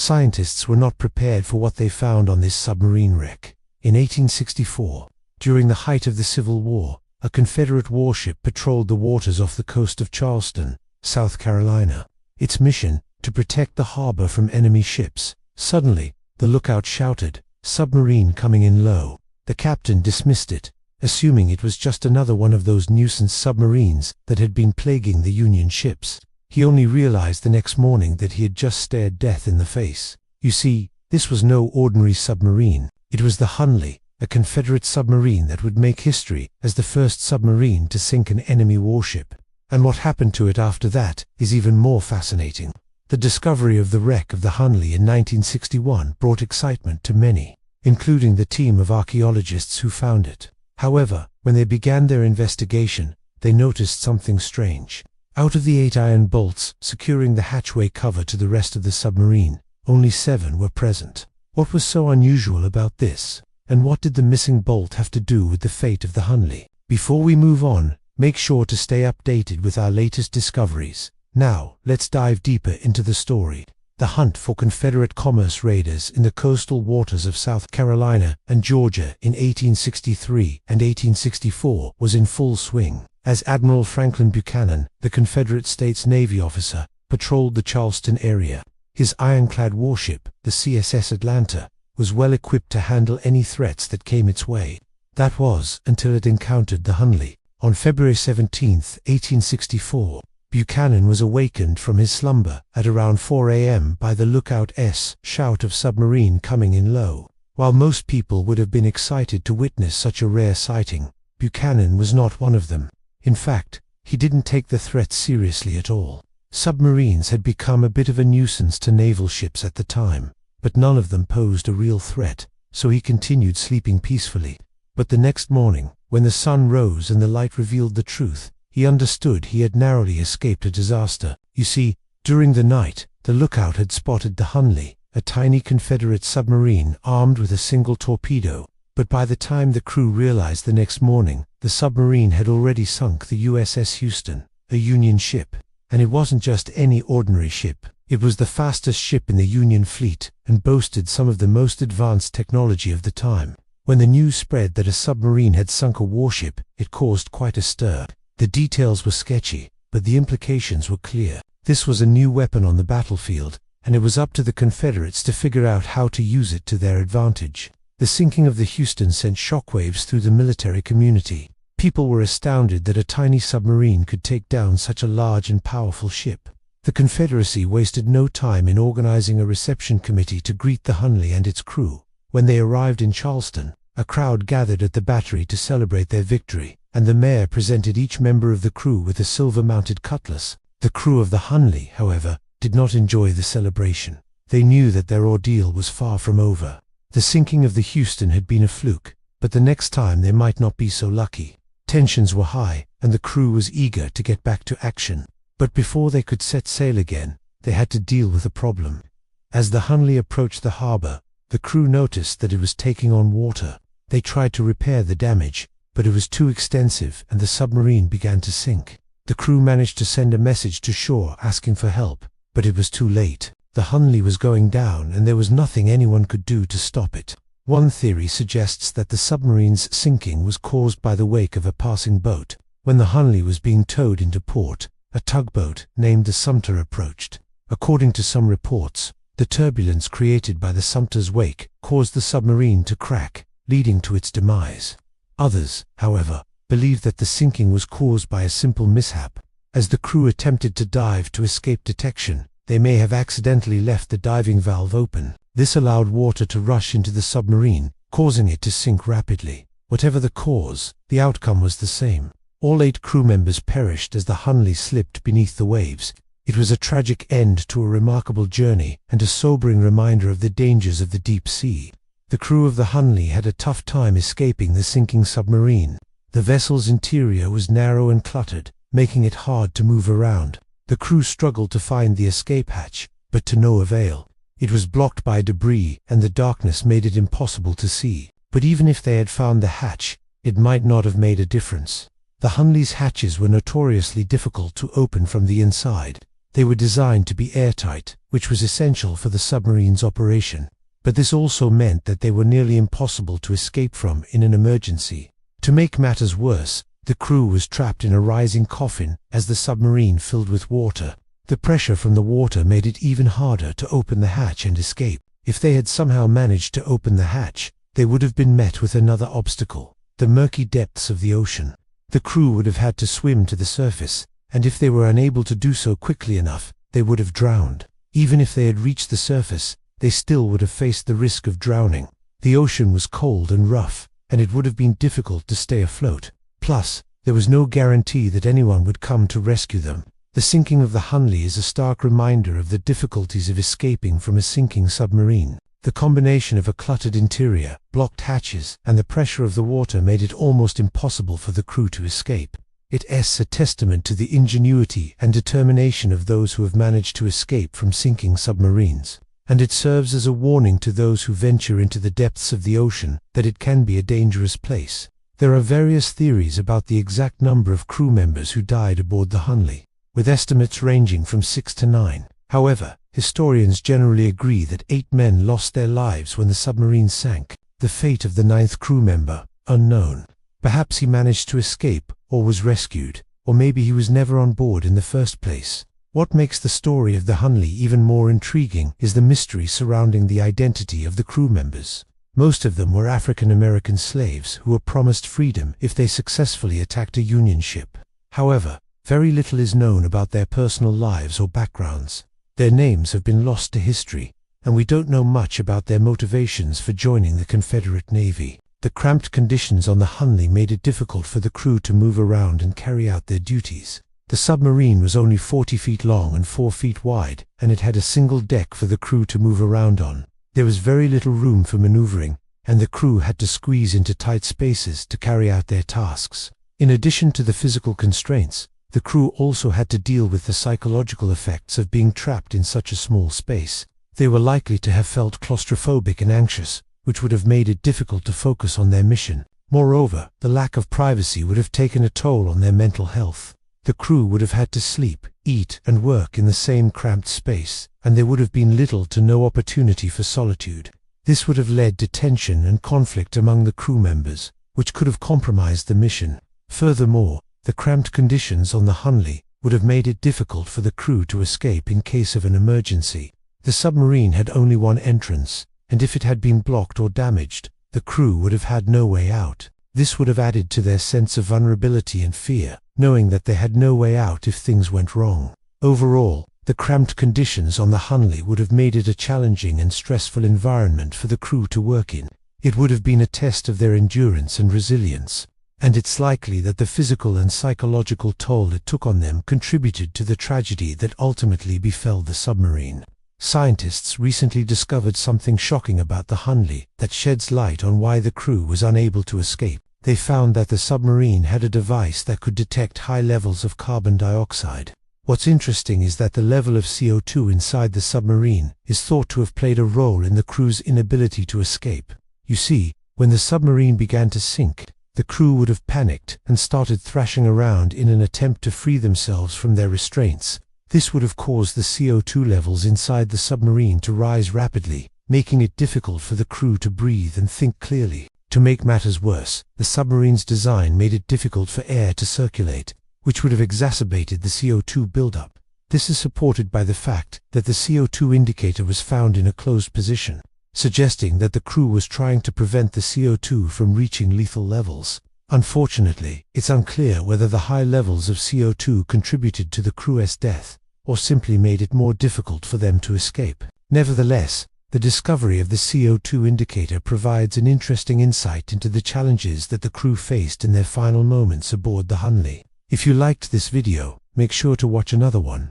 Scientists were not prepared for what they found on this submarine wreck. In 1864, during the height of the Civil War, a Confederate warship patrolled the waters off the coast of Charleston, South Carolina. Its mission, to protect the harbor from enemy ships. Suddenly, the lookout shouted, "Submarine coming in low." The captain dismissed it, assuming it was just another one of those nuisance submarines that had been plaguing the Union ships. He only realized the next morning that he had just stared death in the face. You see, this was no ordinary submarine. It was the Hunley, a Confederate submarine that would make history as the first submarine to sink an enemy warship. And what happened to it after that is even more fascinating. The discovery of the wreck of the Hunley in 1961 brought excitement to many, including the team of archaeologists who found it. However, when they began their investigation, they noticed something strange. Out of the 8 iron bolts securing the hatchway cover to the rest of the submarine, only 7 were present. What was so unusual about this? And what did the missing bolt have to do with the fate of the Hunley? Before we move on, make sure to stay updated with our latest discoveries. Now, let's dive deeper into the story. The hunt for Confederate commerce raiders in the coastal waters of South Carolina and Georgia in 1863 and 1864 was in full swing, as Admiral Franklin Buchanan, the Confederate States Navy officer, patrolled the Charleston area. His ironclad warship, the CSS Atlanta, was well equipped to handle any threats that came its way. That was until it encountered the Hunley. On February 17, 1864, Buchanan was awakened from his slumber at around 4 a.m. by the lookout's shout of "Submarine coming in low." While most people would have been excited to witness such a rare sighting, Buchanan was not one of them. In fact, he didn't take the threat seriously at all. Submarines had become a bit of a nuisance to naval ships at the time, but none of them posed a real threat, so he continued sleeping peacefully. But the next morning, when the sun rose and the light revealed the truth, he understood he had narrowly escaped a disaster. You see, during the night, the lookout had spotted the Hunley, a tiny Confederate submarine armed with a single torpedo. But by the time the crew realized the next morning, the submarine had already sunk the USS Houston, a Union ship. And it wasn't just any ordinary ship. It was the fastest ship in the Union fleet and boasted some of the most advanced technology of the time. When the news spread that a submarine had sunk a warship, it caused quite a stir. The details were sketchy, but the implications were clear. This was a new weapon on the battlefield, and it was up to the Confederates to figure out how to use it to their advantage. The sinking of the Houston sent shockwaves through the military community. People were astounded that a tiny submarine could take down such a large and powerful ship. The Confederacy wasted no time in organizing a reception committee to greet the Hunley and its crew. When they arrived in Charleston, a crowd gathered at the battery to celebrate their victory, and the mayor presented each member of the crew with a silver-mounted cutlass. The crew of the Hunley, however, did not enjoy the celebration. They knew that their ordeal was far from over. The sinking of the Houston had been a fluke, but the next time they might not be so lucky. Tensions were high, and the crew was eager to get back to action. But before they could set sail again, they had to deal with a problem. As the Hunley approached the harbor, the crew noticed that it was taking on water. They tried to repair the damage, but it was too extensive and the submarine began to sink. The crew managed to send a message to shore asking for help, but it was too late. The Hunley was going down and there was nothing anyone could do to stop it. One theory suggests that the submarine's sinking was caused by the wake of a passing boat. When the Hunley was being towed into port, a tugboat named the Sumter approached. According to some reports, the turbulence created by the Sumter's wake caused the submarine to crack, leading to its demise. Others, however, believe that the sinking was caused by a simple mishap. As the crew attempted to dive to escape detection, they may have accidentally left the diving valve open. This allowed water to rush into the submarine, causing it to sink rapidly. Whatever the cause, the outcome was the same. All 8 crew members perished as the Hunley slipped beneath the waves. It was a tragic end to a remarkable journey and a sobering reminder of the dangers of the deep sea. The crew of the Hunley had a tough time escaping the sinking submarine. The vessel's interior was narrow and cluttered, making it hard to move around. The crew struggled to find the escape hatch, but to no avail. It was blocked by debris, and the darkness made it impossible to see. But even if they had found the hatch, it might not have made a difference. The Hunley's hatches were notoriously difficult to open from the inside. They were designed to be airtight, which was essential for the submarine's operation. But this also meant that they were nearly impossible to escape from in an emergency. To make matters worse, the crew was trapped in a rising coffin as the submarine filled with water. The pressure from the water made it even harder to open the hatch and escape. If they had somehow managed to open the hatch, they would have been met with another obstacle: the murky depths of the ocean. The crew would have had to swim to the surface, and if they were unable to do so quickly enough, they would have drowned. Even if they had reached the surface, they still would have faced the risk of drowning. The ocean was cold and rough, and it would have been difficult to stay afloat. Plus, there was no guarantee that anyone would come to rescue them. The sinking of the Hunley is a stark reminder of the difficulties of escaping from a sinking submarine. The combination of a cluttered interior, blocked hatches, and the pressure of the water made it almost impossible for the crew to escape. It's a testament to the ingenuity and determination of those who have managed to escape from sinking submarines. And it serves as a warning to those who venture into the depths of the ocean that it can be a dangerous place. There are various theories about the exact number of crew members who died aboard the Hunley, with estimates ranging from 6 to 9. However, historians generally agree that 8 men lost their lives when the submarine sank. The fate of the 9th crew member, unknown. Perhaps he managed to escape, or was rescued, or maybe he was never on board in the first place. What makes the story of the Hunley even more intriguing is the mystery surrounding the identity of the crew members. Most of them were African American slaves who were promised freedom if they successfully attacked a Union ship. However, very little is known about their personal lives or backgrounds. Their names have been lost to history, and we don't know much about their motivations for joining the Confederate Navy. The cramped conditions on the Hunley made it difficult for the crew to move around and carry out their duties. The submarine was only 40 feet long and 4 feet wide, and it had a single deck for the crew to move around on. There was very little room for maneuvering, and the crew had to squeeze into tight spaces to carry out their tasks. In addition to the physical constraints, the crew also had to deal with the psychological effects of being trapped in such a small space. They were likely to have felt claustrophobic and anxious, which would have made it difficult to focus on their mission. Moreover, the lack of privacy would have taken a toll on their mental health. The crew would have had to sleep, eat, and work in the same cramped space, and there would have been little to no opportunity for solitude. This would have led to tension and conflict among the crew members, which could have compromised the mission. Furthermore, the cramped conditions on the Hunley would have made it difficult for the crew to escape in case of an emergency. The submarine had only one entrance, and if it had been blocked or damaged, the crew would have had no way out. This would have added to their sense of vulnerability and fear, knowing that they had no way out if things went wrong. Overall, the cramped conditions on the Hunley would have made it a challenging and stressful environment for the crew to work in. It would have been a test of their endurance and resilience, and it's likely that the physical and psychological toll it took on them contributed to the tragedy that ultimately befell the submarine. Scientists recently discovered something shocking about the Hunley that sheds light on why the crew was unable to escape. They found that the submarine had a device that could detect high levels of carbon dioxide. What's interesting is that the level of CO2 inside the submarine is thought to have played a role in the crew's inability to escape. You see, when the submarine began to sink, the crew would have panicked and started thrashing around in an attempt to free themselves from their restraints. This would have caused the CO2 levels inside the submarine to rise rapidly, making it difficult for the crew to breathe and think clearly. To make matters worse, the submarine's design made it difficult for air to circulate, which would have exacerbated the CO2 buildup. This is supported by the fact that the CO2 indicator was found in a closed position, suggesting that the crew was trying to prevent the CO2 from reaching lethal levels. Unfortunately, it's unclear whether the high levels of CO2 contributed to the crew's death, or simply made it more difficult for them to escape. Nevertheless, the discovery of the CO2 indicator provides an interesting insight into the challenges that the crew faced in their final moments aboard the Hunley. If you liked this video, make sure to watch another one.